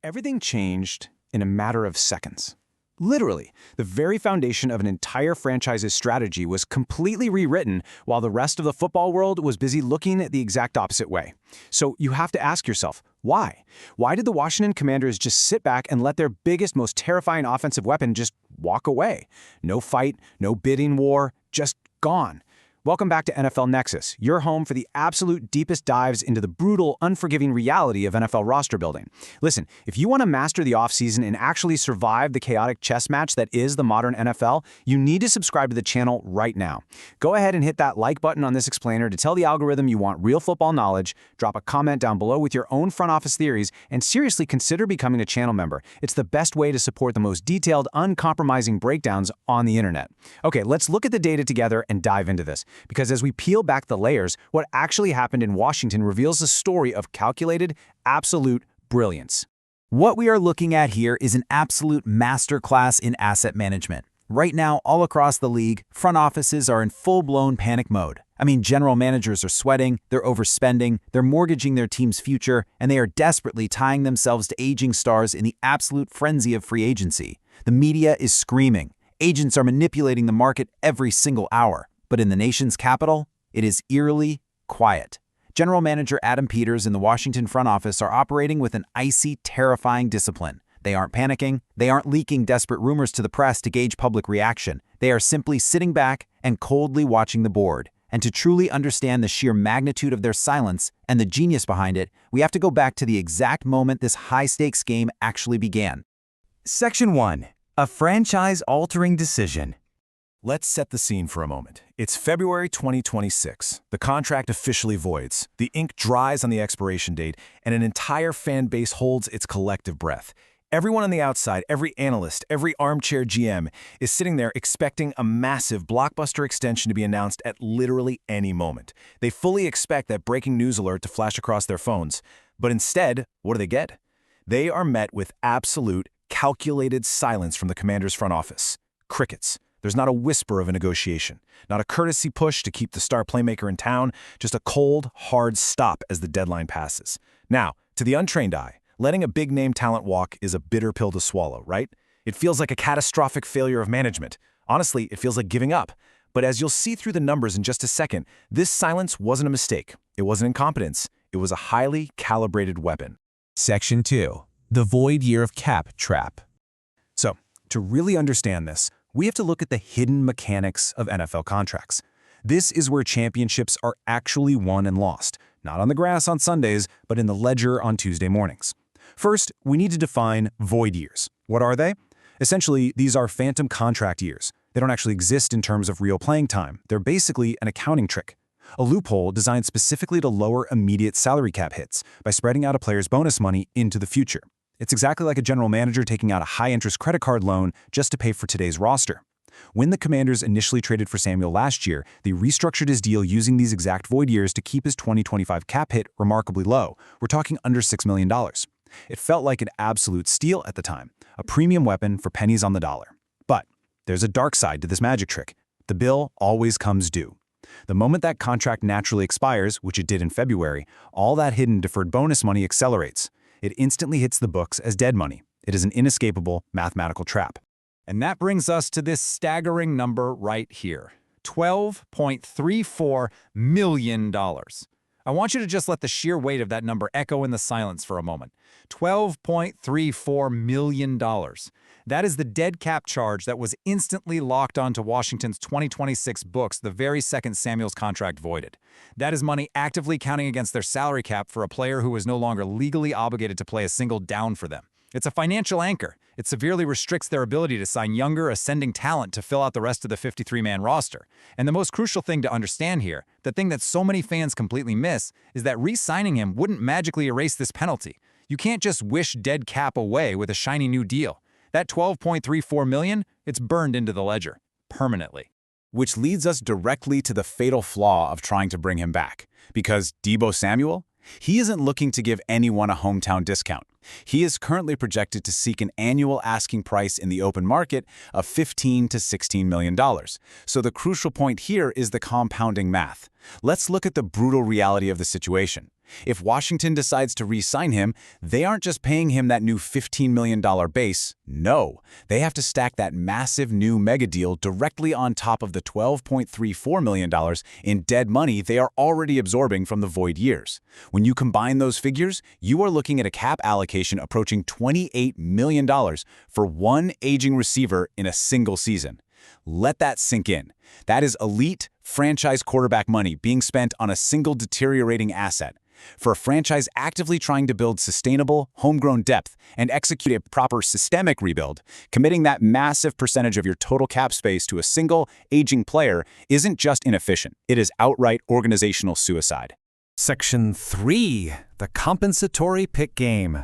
Everything changed in a matter of seconds. Literally, the very foundation of an entire franchise's strategy was completely rewritten while the rest of the football world was busy looking the exact opposite way. So you have to ask yourself, why? Why did the Washington Commanders just sit back and let their biggest, most terrifying offensive weapon just walk away? No fight, no bidding war, just gone. Welcome back to NFL Nexus, your home for the absolute deepest dives into the brutal, unforgiving reality of NFL roster building. Listen, if you want to master the offseason and actually survive the chaotic chess match that is the modern NFL, you need to subscribe to the channel right now. Go ahead and hit that like button on this explainer to tell the algorithm you want real football knowledge, drop a comment down below with your own front office theories, and seriously consider becoming a channel member. It's the best way to support the most detailed, uncompromising breakdowns on the internet. Okay, let's look at the data together and dive into this. Because as we peel back the layers, what actually happened in Washington reveals a story of calculated, absolute brilliance. What we are looking at here is an absolute masterclass in asset management. Right now, all across the league, front offices are in full-blown panic mode. I mean, general managers are sweating, they're overspending, they're mortgaging their team's future, and they are desperately tying themselves to aging stars in the absolute frenzy of free agency. The media is screaming. Agents are manipulating the market every single hour. But in the nation's capital, it is eerily quiet. General Manager Adam Peters and the Washington front office are operating with an icy, terrifying discipline. They aren't panicking. They aren't leaking desperate rumors to the press to gauge public reaction. They are simply sitting back and coldly watching the board. And to truly understand the sheer magnitude of their silence and the genius behind it, we have to go back to the exact moment this high-stakes game actually began. Section 1. A franchise-altering decision. Let's set the scene for a moment. It's February 2026. The contract officially voids. The ink dries on the expiration date, and an entire fan base holds its collective breath. Everyone on the outside, every analyst, every armchair GM is sitting there expecting a massive blockbuster extension to be announced at literally any moment. They fully expect that breaking news alert to flash across their phones. But instead, what do they get? They are met with absolute, calculated silence from the Commanders' front office. Crickets. There's not a whisper of a negotiation, not a courtesy push to keep the star playmaker in town, just a cold, hard stop as the deadline passes. Now, to the untrained eye, letting a big-name talent walk is a bitter pill to swallow, right? It feels like a catastrophic failure of management. Honestly, it feels like giving up. But as you'll see through the numbers in just a second, this silence wasn't a mistake. It wasn't incompetence. It was a highly calibrated weapon. Section 2. The void year of cap trap. So, to really understand this, we have to look at the hidden mechanics of NFL contracts. This is where championships are actually won and lost, not on the grass on Sundays, but in the ledger on Tuesday mornings. First, we need to define void years. What are they? Essentially, these are phantom contract years. They don't actually exist in terms of real playing time. They're basically an accounting trick. A loophole designed specifically to lower immediate salary cap hits by spreading out a player's bonus money into the future. It's exactly like a general manager taking out a high-interest credit card loan just to pay for today's roster. When the Commanders initially traded for Samuel last year, they restructured his deal using these exact void years to keep his 2025 cap hit remarkably low. We're talking under $6 million. It felt like an absolute steal at the time, a premium weapon for pennies on the dollar. But there's a dark side to this magic trick. The bill always comes due. The moment that contract naturally expires, which it did in February, all that hidden deferred bonus money accelerates. It instantly hits the books as dead money. It is an inescapable mathematical trap. And that brings us to this staggering number right here, $12.34 million. I want you to just let the sheer weight of that number echo in the silence for a moment. $12.34 million. That is the dead cap charge that was instantly locked onto Washington's 2026 books the very second Samuel's contract voided. That is money actively counting against their salary cap for a player who is no longer legally obligated to play a single down for them. It's a financial anchor. It severely restricts their ability to sign younger, ascending talent to fill out the rest of the 53-man roster. And the most crucial thing to understand here, the thing that so many fans completely miss, is that re-signing him wouldn't magically erase this penalty. You can't just wish dead cap away with a shiny new deal. That $12.34 million, it's burned into the ledger, permanently. Which leads us directly to the fatal flaw of trying to bring him back. Because Deebo Samuel? He isn't looking to give anyone a hometown discount. He is currently projected to seek an annual asking price in the open market of $15 to $16 million. So the crucial point here is the compounding math. Let's look at the brutal reality of the situation. If Washington decides to re-sign him, they aren't just paying him that new $15 million base. No, they have to stack that massive new mega deal directly on top of the $12.34 million in dead money they are already absorbing from the void years. When you combine those figures, you are looking at a cap allocation approaching $28 million for one aging receiver in a single season. Let that sink in. That is elite franchise quarterback money being spent on a single deteriorating asset. For a franchise actively trying to build sustainable, homegrown depth and execute a proper systemic rebuild, committing that massive percentage of your total cap space to a single, aging player isn't just inefficient, it is outright organizational suicide. Section 3. The compensatory pick game.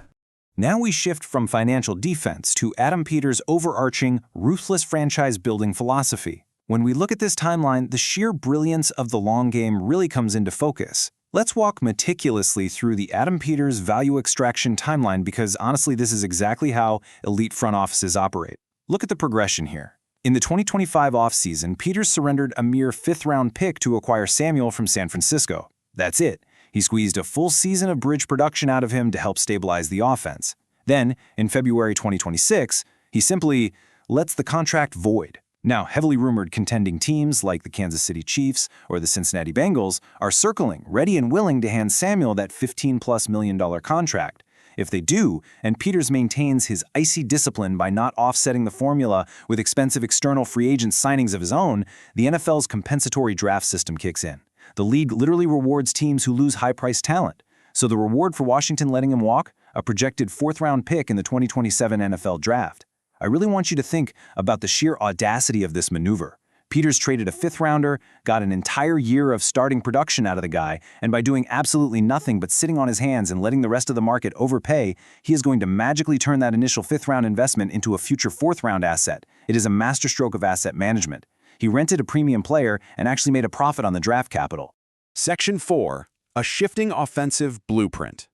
Now we shift from financial defense to Adam Peters' overarching, ruthless franchise-building philosophy. When we look at this timeline, the sheer brilliance of the long game really comes into focus. Let's walk meticulously through the Adam Peters value extraction timeline because honestly, this is exactly how elite front offices operate. Look at the progression here. In the 2025 offseason, Peters surrendered a mere fifth-round pick to acquire Samuel from San Francisco. That's it. He squeezed a full season of bridge production out of him to help stabilize the offense. Then, in February 2026, he simply lets the contract void. Now, heavily rumored contending teams like the Kansas City Chiefs or the Cincinnati Bengals are circling, ready and willing to hand Samuel that $15+ million contract. If they do, and Peters maintains his icy discipline by not offsetting the formula with expensive external free agent signings of his own, the NFL's compensatory draft system kicks in. The league literally rewards teams who lose high-priced talent. So the reward for Washington letting him walk? A projected fourth-round pick in the 2027 NFL Draft. I really want you to think about the sheer audacity of this maneuver. Peters traded a fifth-rounder, got an entire year of starting production out of the guy, and by doing absolutely nothing but sitting on his hands and letting the rest of the market overpay, he is going to magically turn that initial fifth-round investment into a future fourth-round asset. It is a masterstroke of asset management. He rented a premium player and actually made a profit on the draft capital. Section 4. A shifting offensive blueprint.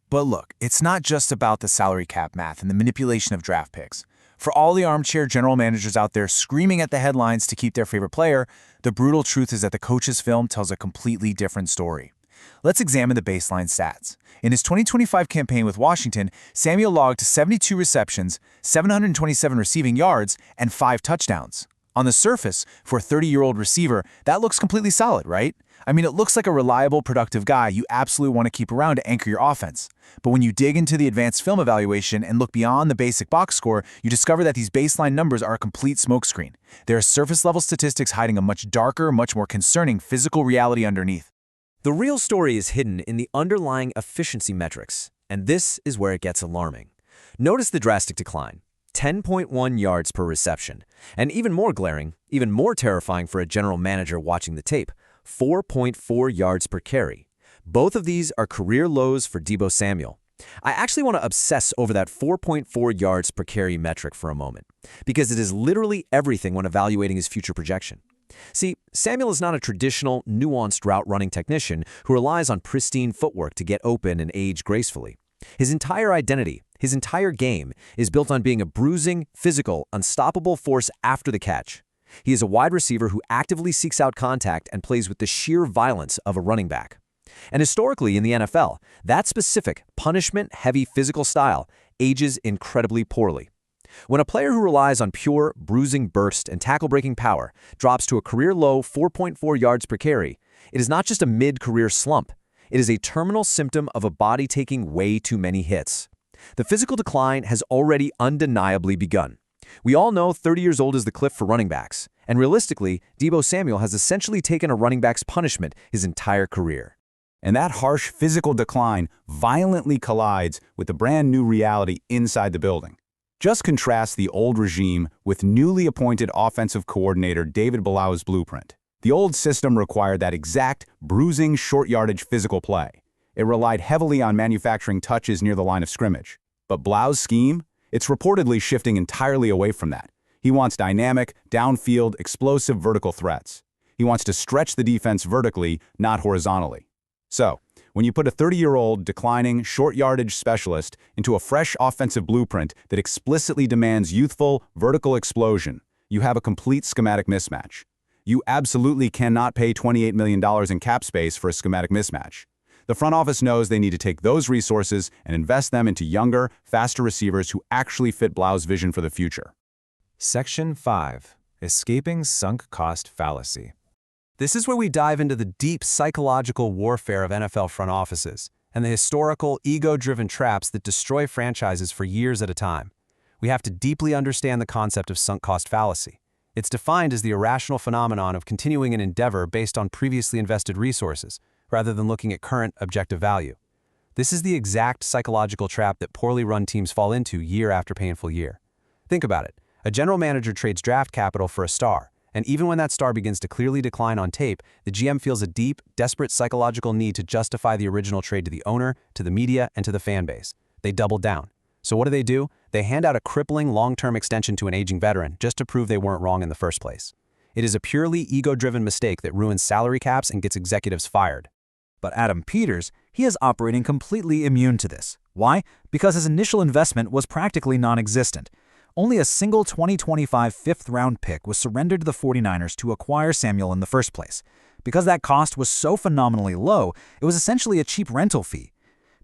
But look, it's not just about the salary cap math and the manipulation of draft picks. For all the armchair general managers out there screaming at the headlines to keep their favorite player, the brutal truth is that the coach's film tells a completely different story. Let's examine the baseline stats. In his 2025 campaign with Washington, Samuel logged 72 receptions, 727 receiving yards, and 5 touchdowns. On the surface, for a 30-year-old receiver, that looks completely solid, right? I mean, it looks like a reliable, productive guy you absolutely want to keep around to anchor your offense. But when you dig into the advanced film evaluation and look beyond the basic box score, you discover that these baseline numbers are a complete smokescreen. There are surface-level statistics hiding a much darker, much more concerning physical reality underneath. The real story is hidden in the underlying efficiency metrics, and this is where it gets alarming. Notice the drastic decline. 10.1 yards per reception. And even more glaring, even more terrifying for a general manager watching the tape, 4.4 yards per carry. Both of these are career lows for Deebo Samuel. I actually want to obsess over that 4.4 yards per carry metric for a moment, because it is literally everything when evaluating his future projection. See, Samuel is not a traditional, nuanced route-running technician who relies on pristine footwork to get open and age gracefully. His entire identity, his entire game, is built on being a bruising, physical, unstoppable force after the catch. He is a wide receiver who actively seeks out contact and plays with the sheer violence of a running back. And historically in the NFL, that specific, punishment-heavy physical style ages incredibly poorly. When a player who relies on pure, bruising burst and tackle-breaking power drops to a career-low 4.4 yards per carry, it is not just a mid-career slump. It is a terminal symptom of a body taking way too many hits. The physical decline has already undeniably begun. We all know 30 years old is the cliff for running backs, and realistically, Deebo Samuel has essentially taken a running back's punishment his entire career. And that harsh physical decline violently collides with the brand new reality inside the building. Just contrast the old regime with newly appointed offensive coordinator David Blau's blueprint. The old system required that exact, bruising, short-yardage physical play. It relied heavily on manufacturing touches near the line of scrimmage. But Blau's scheme? It's reportedly shifting entirely away from that. He wants dynamic, downfield, explosive vertical threats. He wants to stretch the defense vertically, not horizontally. So, when you put a 30-year-old, declining, short-yardage specialist into a fresh offensive blueprint that explicitly demands youthful, vertical explosion, you have a complete schematic mismatch. You absolutely cannot pay $28 million in cap space for a schematic mismatch. The front office knows they need to take those resources and invest them into younger, faster receivers who actually fit Blau's vision for the future. Section 5. Escaping Sunk Cost Fallacy. This is where we dive into the deep psychological warfare of NFL front offices and the historical, ego-driven traps that destroy franchises for years at a time. We have to deeply understand the concept of sunk cost fallacy. It's defined as the irrational phenomenon of continuing an endeavor based on previously invested resources, rather than looking at current objective value. This is the exact psychological trap that poorly run teams fall into year after painful year. Think about it. A general manager trades draft capital for a star, and even when that star begins to clearly decline on tape, the GM feels a deep, desperate psychological need to justify the original trade to the owner, to the media, and to the fan base. They double down. So what do? They hand out a crippling long-term extension to an aging veteran just to prove they weren't wrong in the first place. It is a purely ego-driven mistake that ruins salary caps and gets executives fired. But Adam Peters, he is operating completely immune to this. Why? Because his initial investment was practically non-existent. Only a single 2025 fifth-round pick was surrendered to the 49ers to acquire Samuel in the first place. Because that cost was so phenomenally low, it was essentially a cheap rental fee.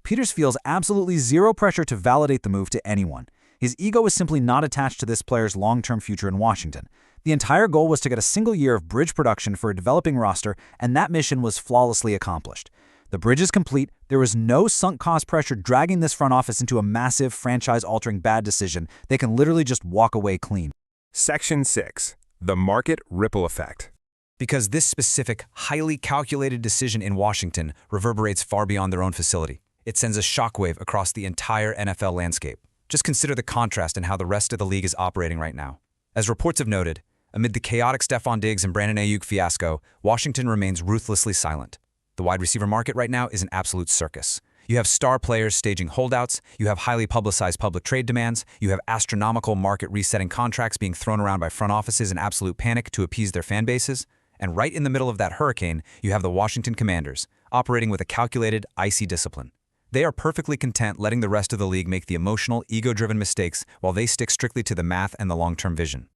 Peters feels absolutely zero pressure to validate the move to anyone. His ego is simply not attached to this player's long-term future in Washington. The entire goal was to get a single year of bridge production for a developing roster, and that mission was flawlessly accomplished. The bridge is complete, there was no sunk cost pressure dragging this front office into a massive, franchise-altering bad decision. They can literally just walk away clean. Section 6. The Market Ripple Effect. Because this specific, highly calculated decision in Washington reverberates far beyond their own facility. It sends a shockwave across the entire NFL landscape. Just consider the contrast in how the rest of the league is operating right now. As reports have noted, amid the chaotic Stephon Diggs and Brandon Ayuk fiasco, Washington remains ruthlessly silent. The wide receiver market right now is an absolute circus. You have star players staging holdouts, you have highly publicized public trade demands, you have astronomical market-resetting contracts being thrown around by front offices in absolute panic to appease their fan bases, and right in the middle of that hurricane, you have the Washington Commanders, operating with a calculated, icy discipline. They are perfectly content letting the rest of the league make the emotional, ego-driven mistakes while they stick strictly to the math and the long-term vision.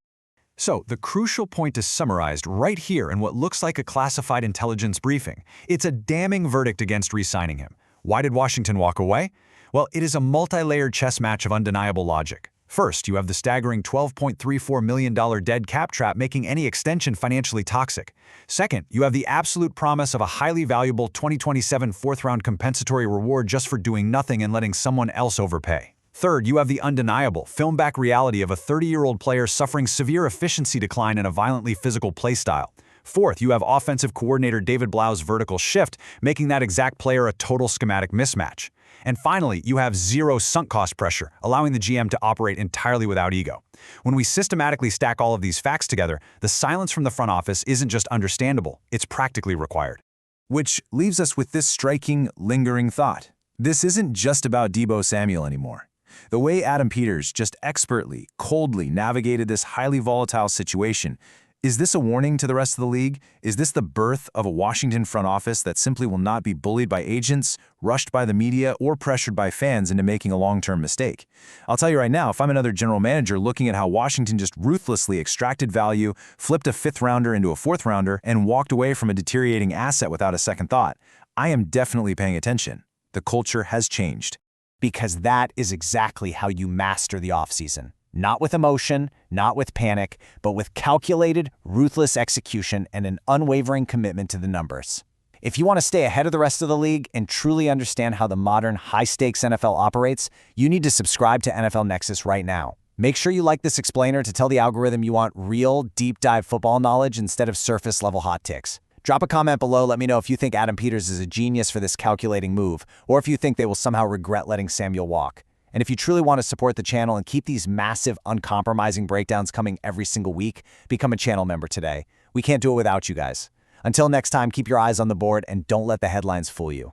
So, the crucial point is summarized right here in what looks like a classified intelligence briefing. It's a damning verdict against re-signing him. Why did Washington walk away? Well, it is a multi-layered chess match of undeniable logic. First, you have the staggering $12.34 million dead cap trap making any extension financially toxic. Second, you have the absolute promise of a highly valuable 2027 fourth-round compensatory reward just for doing nothing and letting someone else overpay. Third, you have the undeniable, film-back reality of a 30-year-old player suffering severe efficiency decline and a violently physical play style. Fourth, you have offensive coordinator David Blau's vertical shift, making that exact player a total schematic mismatch. And finally, you have zero sunk cost pressure, allowing the GM to operate entirely without ego. When we systematically stack all of these facts together, the silence from the front office isn't just understandable, it's practically required. Which leaves us with this striking, lingering thought. This isn't just about Deebo Samuel anymore. The way Adam Peters just expertly, coldly navigated this highly volatile situation, is this a warning to the rest of the league? Is this the birth of a Washington front office that simply will not be bullied by agents, rushed by the media, or pressured by fans into making a long-term mistake? I'll tell you right now, if I'm another general manager looking at how Washington just ruthlessly extracted value, flipped a fifth-rounder into a fourth-rounder, and walked away from a deteriorating asset without a second thought, I am definitely paying attention. The culture has changed. Because that is exactly how you master the offseason. Not with emotion, not with panic, but with calculated, ruthless execution and an unwavering commitment to the numbers. If you want to stay ahead of the rest of the league and truly understand how the modern, high-stakes NFL operates, you need to subscribe to NFL Nexus right now. Make sure you like this explainer to tell the algorithm you want real, deep-dive football knowledge instead of surface-level hot takes. Drop a comment below, let me know if you think Adam Peters is a genius for this calculating move, or if you think they will somehow regret letting Samuel walk. And if you truly want to support the channel and keep these massive, uncompromising breakdowns coming every single week, become a channel member today. We can't do it without you guys. Until next time, keep your eyes on the board and don't let the headlines fool you.